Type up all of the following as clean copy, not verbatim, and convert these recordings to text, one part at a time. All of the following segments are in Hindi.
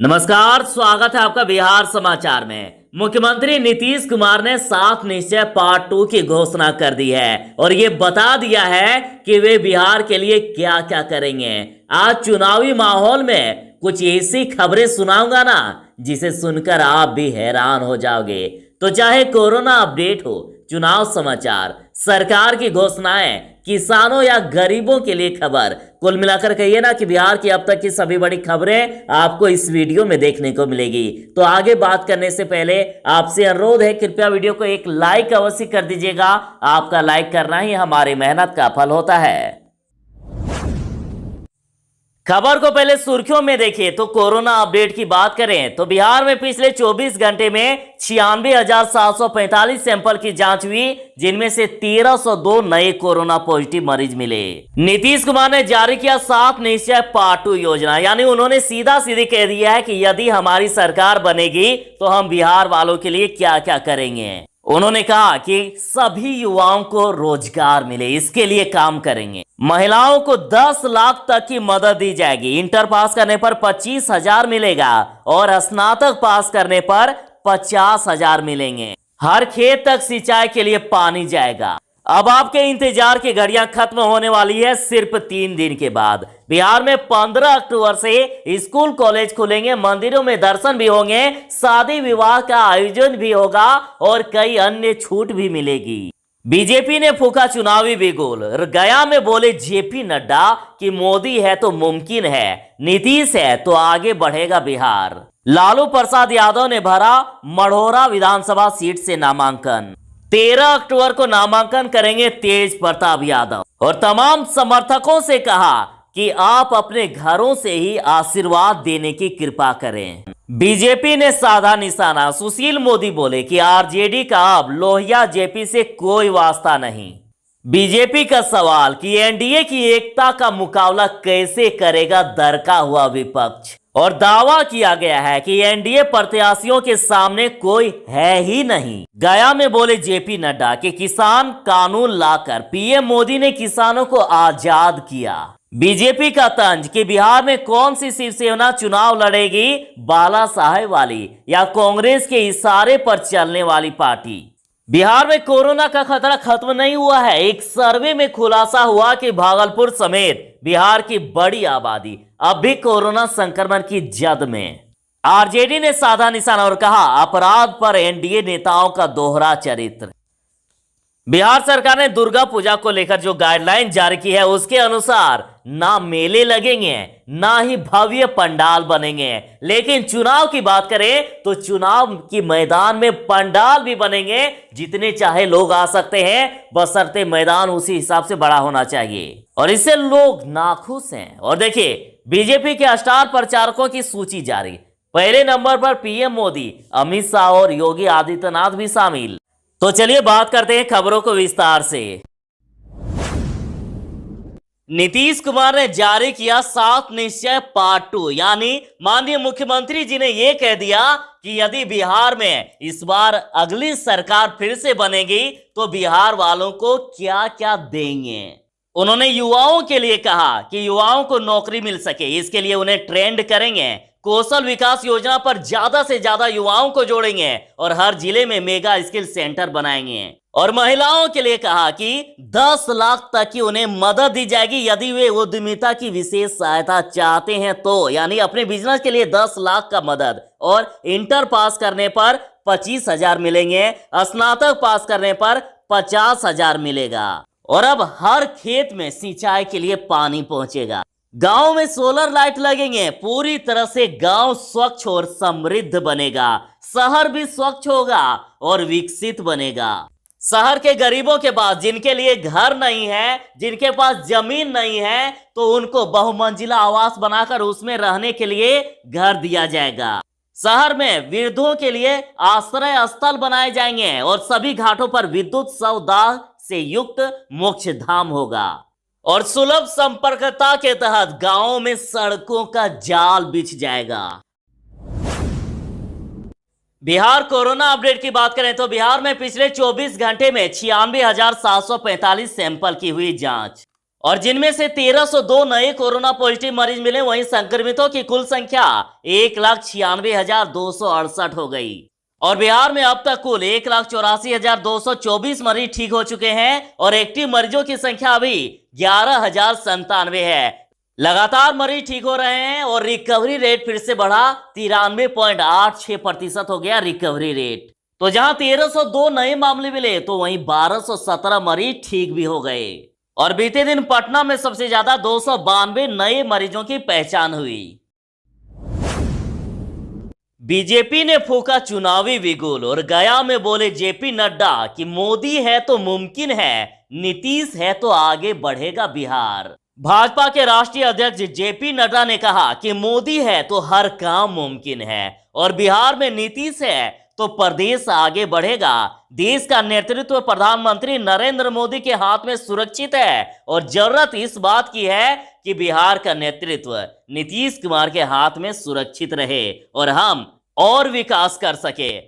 नमस्कार, स्वागत है आपका बिहार समाचार में। मुख्यमंत्री नीतीश कुमार ने 7 निश्चय पार्ट 2 की घोषणा कर दी है और ये बता दिया है कि वे बिहार के लिए क्या क्या करेंगे। आज चुनावी माहौल में कुछ ऐसी खबरें सुनाऊंगा ना जिसे सुनकर आप भी हैरान हो जाओगे। तो चाहे कोरोना अपडेट हो, चुनाव समाचार, सरकार की घोषणाएं, किसानों या गरीबों के लिए खबर, कुल मिलाकर कहिए ना कि बिहार की अब तक की सभी बड़ी खबरें आपको इस वीडियो में देखने को मिलेगी। तो आगे बात करने से पहले आपसे अनुरोध है, कृपया वीडियो को एक लाइक अवश्य कर दीजिएगा। आपका लाइक करना ही हमारी मेहनत का फल होता है। खबर को पहले सुर्खियों में देखिए तो कोरोना अपडेट की बात करें तो बिहार में पिछले 24 घंटे में 96,745 सैंपल की जांच हुई, जिनमें से 1,302 नए कोरोना पॉजिटिव मरीज मिले। नीतीश कुमार ने जारी किया 7 निश्चय पार्ट 2 योजना, यानी उन्होंने सीधा सीधी कह दिया है कि यदि हमारी सरकार बनेगी तो हम बिहार वालों के लिए क्या क्या करेंगे। उन्होंने कहा कि सभी युवाओं को रोजगार मिले, इसके लिए काम करेंगे। महिलाओं को 10 लाख तक की मदद दी जाएगी। इंटर पास करने पर 25,000 मिलेगा और स्नातक पास करने पर 50,000 मिलेंगे। हर खेत तक सिंचाई के लिए पानी जाएगा। अब आपके इंतजार की घड़ियां खत्म होने वाली है सिर्फ 3 दिन के बाद। बिहार में 15 अक्टूबर से स्कूल कॉलेज खुलेंगे, मंदिरों में दर्शन भी होंगे, शादी विवाह का आयोजन भी होगा और कई अन्य छूट भी मिलेगी। बीजेपी ने फूका चुनावी बिगुल। गया में बोले जेपी नड्डा कि मोदी है तो मुमकिन है, नीतीश है तो आगे बढ़ेगा बिहार। लालू प्रसाद यादव ने भरा मढ़ौरा विधानसभा सीट से नामांकन। 13 अक्टूबर को नामांकन करेंगे तेज प्रताप यादव और तमाम समर्थकों से कहा कि आप अपने घरों से ही आशीर्वाद देने की कृपा करें। बीजेपी ने साधा निशाना। सुशील मोदी बोले कि आरजेडी का अब लोहिया जेपी से कोई वास्ता नहीं। बीजेपी का सवाल कि एनडीए की एकता का मुकाबला कैसे करेगा दरका हुआ विपक्ष, और दावा किया गया है कि एनडीए प्रत्याशियों के सामने कोई है ही नहीं। गया में बोले जेपी नड्डा कि किसान कानून लाकर पीएम मोदी ने किसानों को आजाद किया। बीजेपी का तंज कि बिहार में कौन सी शिवसेना चुनाव लड़ेगी, बाला साहेब वाली या कांग्रेस के इशारे पर चलने वाली पार्टी। बिहार में कोरोना का खतरा खत्म नहीं हुआ है। एक सर्वे में खुलासा हुआ कि भागलपुर समेत बिहार की बड़ी आबादी अब भी कोरोना संक्रमण की जद में। आरजेडी ने साधा निशाना और कहा अपराध पर एनडीए नेताओं का दोहरा चरित्र। बिहार सरकार ने दुर्गा पूजा को लेकर जो गाइडलाइन जारी की है उसके अनुसार ना मेले लगेंगे ना ही भव्य पंडाल बनेंगे, लेकिन चुनाव की बात करें तो चुनाव की मैदान में पंडाल भी बनेंगे। जितने चाहे लोग आ सकते हैं, बशर्ते मैदान उसी हिसाब से बड़ा होना चाहिए, और इससे लोग नाखुश हैं। और देखिए बीजेपी के स्टार प्रचारकों की सूची जारी। पहले नंबर पर पीएम मोदी, अमित शाह और योगी आदित्यनाथ भी शामिल। तो चलिए बात करते हैं खबरों को विस्तार से। नीतीश कुमार ने जारी किया 7 निश्चय पार्ट 2, यानी माननीय मुख्यमंत्री जी ने यह कह दिया कि यदि बिहार में इस बार अगली सरकार फिर से बनेगी तो बिहार वालों को क्या क्या देंगे। उन्होंने युवाओं के लिए कहा कि युवाओं को नौकरी मिल सके, इसके लिए उन्हें ट्रेंड करेंगे। कौशल विकास योजना पर ज्यादा से ज्यादा युवाओं को जोड़ेंगे और हर जिले में मेगा स्किल सेंटर बनाएंगे। और महिलाओं के लिए कहा कि 10 लाख तक की उन्हें मदद दी जाएगी यदि वे उद्यमिता की विशेष सहायता चाहते हैं तो, यानी अपने बिजनेस के लिए 10 लाख का मदद। और इंटर पास करने पर 25,000 मिलेंगे, स्नातक पास करने पर 50,000 मिलेगा। और अब हर खेत में सिंचाई के लिए पानी पहुंचेगा। गांव में सोलर लाइट लगेंगे। पूरी तरह से गांव स्वच्छ और समृद्ध बनेगा। शहर भी स्वच्छ होगा और विकसित बनेगा। शहर के गरीबों के पास जिनके लिए घर नहीं है, जिनके पास जमीन नहीं है, तो उनको बहुमंजिला आवास बनाकर उसमें रहने के लिए घर दिया जाएगा। शहर में वृद्धों के लिए आश्रय स्थल बनाए जाएंगे और सभी घाटों पर विद्युत शवदाह से युक्त मोक्ष धाम होगा। और सुलभ संपर्कता के तहत गांवों में सड़कों का जाल बिछ जाएगा। बिहार कोरोना अपडेट की बात करें तो बिहार में पिछले 24 घंटे में 96,745 सैंपल की हुई जांच और जिनमें से 1302 नए कोरोना पॉजिटिव मरीज मिले, वहीं संक्रमितों की कुल संख्या 1,96,268 हो गई। और बिहार में अब तक कुल 1,84,224 मरीज ठीक हो चुके हैं और एक्टिव मरीजों की संख्या अभी 11,097 है। लगातार मरीज ठीक हो रहे हैं और रिकवरी रेट फिर से बढ़ा, 93.86% हो गया रिकवरी रेट। तो जहां 1302 नए मामले मिले तो वहीं 1217 मरीज ठीक भी हो गए। और बीते दिन पटना में सबसे ज्यादा 292 नए मरीजों की पहचान हुई। बीजेपी ने फूंका चुनावी बिगुल और गया में बोले जेपी नड्डा कि मोदी है तो मुमकिन है, नीतीश है तो आगे बढ़ेगा बिहार। भाजपा के राष्ट्रीय अध्यक्ष जेपी नड्डा ने कहा कि मोदी है तो हर काम मुमकिन है और बिहार में नीतीश है तो प्रदेश आगे बढ़ेगा। देश का नेतृत्व प्रधानमंत्री नरेंद्र मोदी के हाथ में सुरक्षित है और जरूरत इस बात की है कि बिहार का नेतृत्व नीतीश कुमार के हाथ में सुरक्षित रहे और हम और विकास कर सके।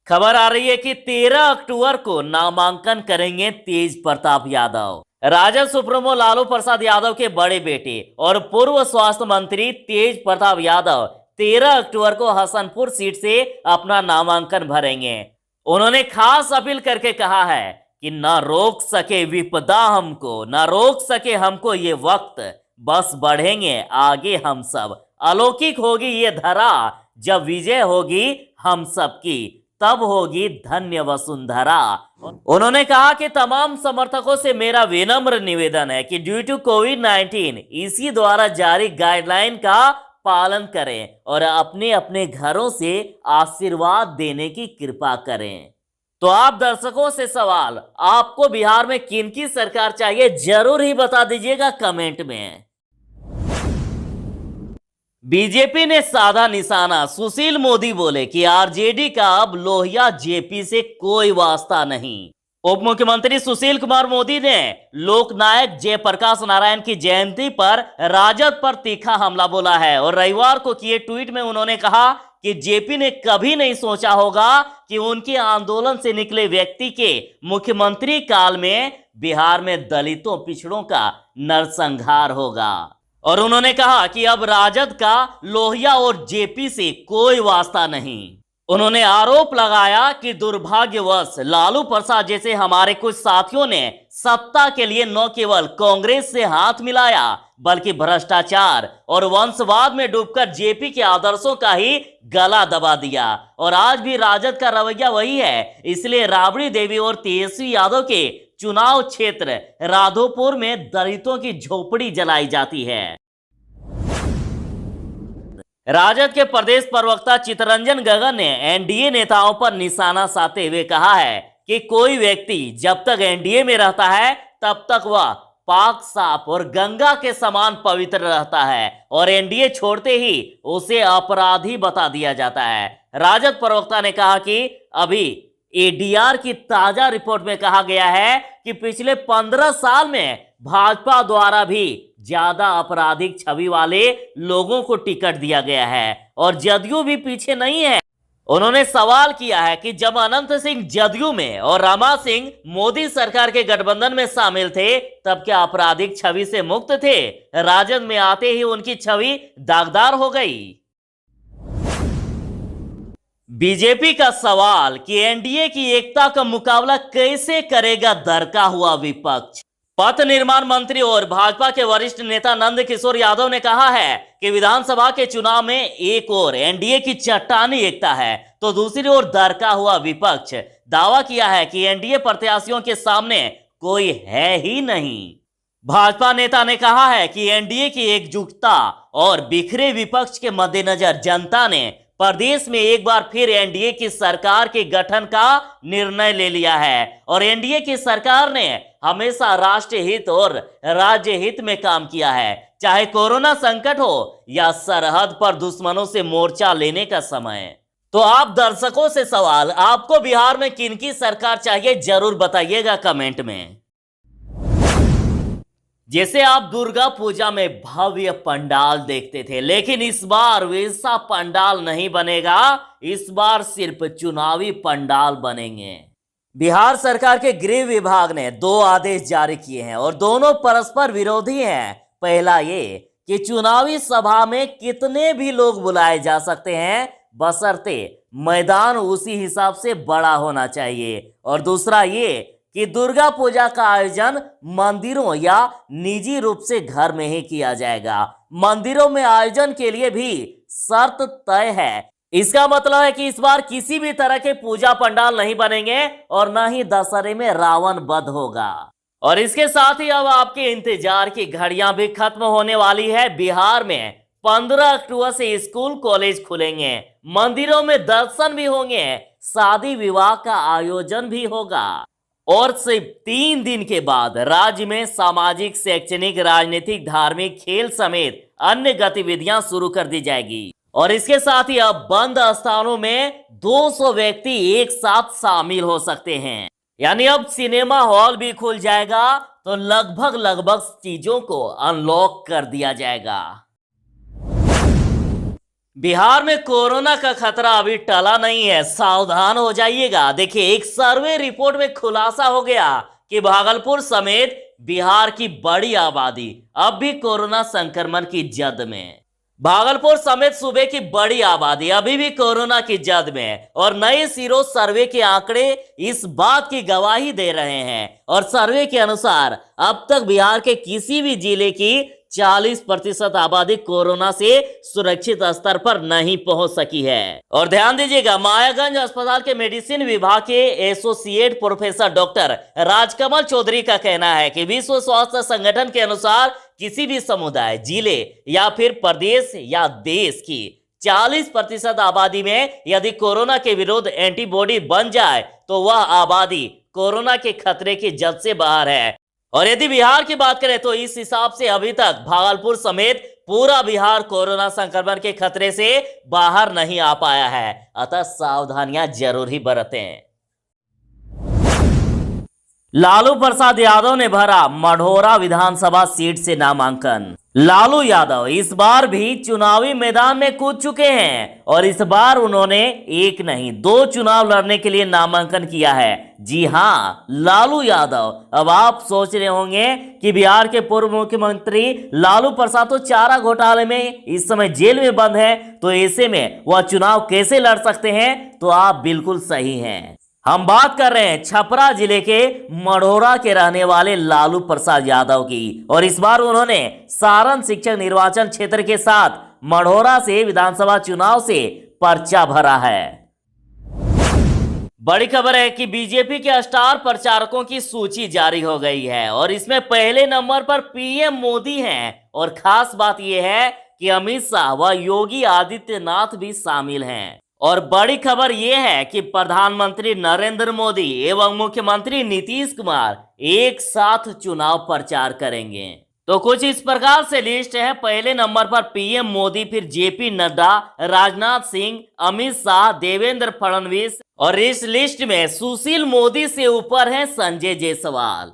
खबर आ रही है कि 13 अक्टूबर को नामांकन करेंगे तेज प्रताप यादव। राजद सुप्रीमो लालू प्रसाद यादव के बड़े बेटे और पूर्व स्वास्थ्य मंत्री तेज प्रताप यादव 13 अक्टूबर को हसनपुर सीट से अपना नामांकन भरेंगे। उन्होंने खास अपील करके कहा है कि न रोक सके विपदा हमको, न रोक सके हमको ये वक्त, बस बढ़ेंगे आगे हम सब। अलौकिक होगी ये धरा, जब विजय होगी हम सबकी, तब होगी धन्य वसुंधरा। उन्होंने कहा कि तमाम समर्थकों से मेरा विनम्र निवेदन है कि ड्यू टू कोविड-19 इसी द्वारा जारी गाइडलाइन का पालन करें और अपने अपने घरों से आशीर्वाद देने की कृपा करें। तो आप दर्शकों से सवाल, आपको बिहार में किनकी सरकार चाहिए जरूर ही बता दीजिएगा कमेंट में। बीजेपी ने साधा निशाना, सुशील मोदी बोले कि आरजेडी का अब लोहिया जेपी से कोई वास्ता नहीं। उप मुख्यमंत्री सुशील कुमार मोदी ने लोकनायक जयप्रकाश नारायण की जयंती पर राजद पर तीखा हमला बोला है और रविवार को किए ट्वीट में उन्होंने कहा कि जेपी ने कभी नहीं सोचा होगा कि उनके आंदोलन से निकले व्यक्ति के मुख्यमंत्री काल में बिहार में दलितों पिछड़ों का नरसंहार होगा। और उन्होंने कहा कि अब राजद का लोहिया और जेपी से कोई वास्ता नहीं। उन्होंने आरोप लगाया कि दुर्भाग्यवश लालू प्रसाद जैसे हमारे कुछ साथियों ने सत्ता के लिए न केवल कांग्रेस से हाथ मिलाया बल्कि भ्रष्टाचार और वंशवाद में डूबकर जेपी के आदर्शों का ही गला दबा दिया। और आज भी राजद का रवैया वही है। इसलिए राबड़ी देवी और तेजस्वी यादव के चुनाव क्षेत्र राधोपुर में दलितों की झोपड़ी जलाई जाती है। राजद के प्रदेश प्रवक्ता चितरंजन गगन ने एनडीए नेताओं पर निशाना साधते हुए कहा है कि कोई व्यक्ति जब तक एनडीए में रहता है तब तक वह पाक साफ और गंगा के समान पवित्र रहता है और एनडीए छोड़ते ही उसे अपराधी बता दिया जाता है। राजद प्रवक्ता ने कहा कि अभी एडीआर की ताजा रिपोर्ट में कहा गया है कि पिछले 15 साल में भाजपा द्वारा भी ज्यादा आपराधिक छवि वाले लोगों को टिकट दिया गया है और जदयू भी पीछे नहीं है। उन्होंने सवाल किया है कि जब अनंत सिंह जदयू में और रमा सिंह मोदी सरकार के गठबंधन में शामिल थे तब क्या आपराधिक छवि से मुक्त थे? राजद में आते ही उनकी छवि दागदार हो गई। बीजेपी का सवाल कि एनडीए की एकता का मुकाबला कैसे करेगा दरका हुआ विपक्ष। पथ निर्माण मंत्री और भाजपा के वरिष्ठ नेता नंद किशोर यादव ने कहा है कि विधानसभा के चुनाव में एक ओर एनडीए की चट्टानी एकता है तो दूसरी ओर दरका हुआ विपक्ष दावा किया है कि एनडीए प्रत्याशियों के सामने कोई है ही नहीं। भाजपा नेता ने कहा है कि एनडीए की एकजुटता और बिखरे विपक्ष के मद्देनजर जनता ने प्रदेश में एक बार फिर एनडीए की सरकार के गठन का निर्णय ले लिया है और एनडीए की सरकार ने हमेशा राष्ट्रीय हित और राज्य हित में काम किया है, चाहे कोरोना संकट हो या सरहद पर दुश्मनों से मोर्चा लेने का समय। तो आप दर्शकों से सवाल, आपको बिहार में किनकी सरकार चाहिए जरूर बताइएगा कमेंट में। जैसे आप दुर्गा पूजा में भव्य पंडाल देखते थे, लेकिन इस बार वैसा पंडाल नहीं बनेगा, इस बार सिर्फ चुनावी पंडाल बनेंगे। बिहार सरकार के गृह विभाग ने 2 आदेश जारी किए हैं और दोनों परस्पर विरोधी हैं। पहला ये कि चुनावी सभा में कितने भी लोग बुलाए जा सकते हैं, बशर्ते मैदान उसी हिसाब से बड़ा होना चाहिए। और दूसरा ये कि दुर्गा पूजा का आयोजन मंदिरों या निजी रूप से घर में ही किया जाएगा। मंदिरों में आयोजन के लिए भी शर्त तय है। इसका मतलब है कि इस बार किसी भी तरह के पूजा पंडाल नहीं बनेंगे और न ही दशहरे में रावण वध होगा। और इसके साथ ही अब आपके इंतजार की घड़ियां भी खत्म होने वाली है। बिहार में 15 अक्टूबर से स्कूल कॉलेज खुलेंगे, मंदिरों में दर्शन भी होंगे, शादी विवाह का आयोजन भी होगा और सिर्फ 3 दिन के बाद राज्य में सामाजिक, शैक्षणिक, राजनीतिक, धार्मिक, खेल समेत अन्य गतिविधियां शुरू कर दी जाएगी। और इसके साथ ही अब बंद स्थानों में 200 व्यक्ति एक साथ शामिल हो सकते हैं। यानी अब सिनेमा हॉल भी खुल जाएगा, तो लगभग चीजों को अनलॉक कर दिया जाएगा। बिहार में कोरोना का खतरा अभी टला नहीं है, सावधान हो जाइएगा। देखिए, एक सर्वे रिपोर्ट में खुलासा हो गया कि भागलपुर समेत बिहार की बड़ी आबादी अब भी कोरोना संक्रमण की जद में। भागलपुर समेत सूबे की बड़ी आबादी अभी भी कोरोना की जद में है और नए सिरो सर्वे के आंकड़े इस बात की गवाही दे रहे हैं। और सर्वे के अनुसार अब तक बिहार के किसी भी जिले की 40% आबादी कोरोना से सुरक्षित स्तर पर नहीं पहुंच सकी है। और ध्यान दीजिएगा, मायागंज अस्पताल के मेडिसिन विभाग के associate professor doctor Rajkamal Chaudhary का कहना है कि विश्व स्वास्थ्य संगठन के अनुसार किसी भी समुदाय, जिले या फिर प्रदेश या देश की 40% आबादी में यदि कोरोना के विरुद्ध एंटीबॉडी बन जाए तो वह आबादी कोरोना के खतरे की जद से बाहर है। और यदि बिहार की बात करें तो इस हिसाब से अभी तक भागलपुर समेत पूरा बिहार कोरोना संक्रमण के खतरे से बाहर नहीं आ पाया है। अतः सावधानियां जरूर ही बरतें। लालू प्रसाद यादव ने भरा मढ़ौरा विधानसभा सीट से नामांकन। लालू यादव इस बार भी चुनावी मैदान में कूद चुके हैं और इस बार उन्होंने एक नहीं 2 चुनाव लड़ने के लिए नामांकन किया है। जी हां, लालू यादव। अब आप सोच रहे होंगे कि बिहार के पूर्व मुख्यमंत्री लालू प्रसाद तो चारा घोटाले में इस समय जेल में बंद है, तो ऐसे में वह चुनाव कैसे लड़ सकते हैं? तो आप बिल्कुल सही हैं। हम बात कर रहे हैं छपरा जिले के मढ़ौरा के रहने वाले लालू प्रसाद यादव की। और इस बार उन्होंने सारण शिक्षक निर्वाचन क्षेत्र के साथ मढ़ौरा से विधानसभा चुनाव से पर्चा भरा है। बड़ी खबर है कि बीजेपी के स्टार प्रचारकों की सूची जारी हो गई है और इसमें पहले नंबर पर पीएम मोदी हैं। और खास बात यह है कि अमित शाह व योगी आदित्यनाथ भी शामिल हैं। और बड़ी खबर यह है कि प्रधानमंत्री नरेंद्र मोदी एवं मुख्यमंत्री नीतीश कुमार एक साथ चुनाव प्रचार करेंगे। तो कुछ इस प्रकार से लिस्ट है। पहले नंबर पर पीएम मोदी, फिर जेपी नड्डा, राजनाथ सिंह, अमित शाह, देवेंद्र फडणवीस और इस लिस्ट में सुशील मोदी से ऊपर है संजय जायसवाल।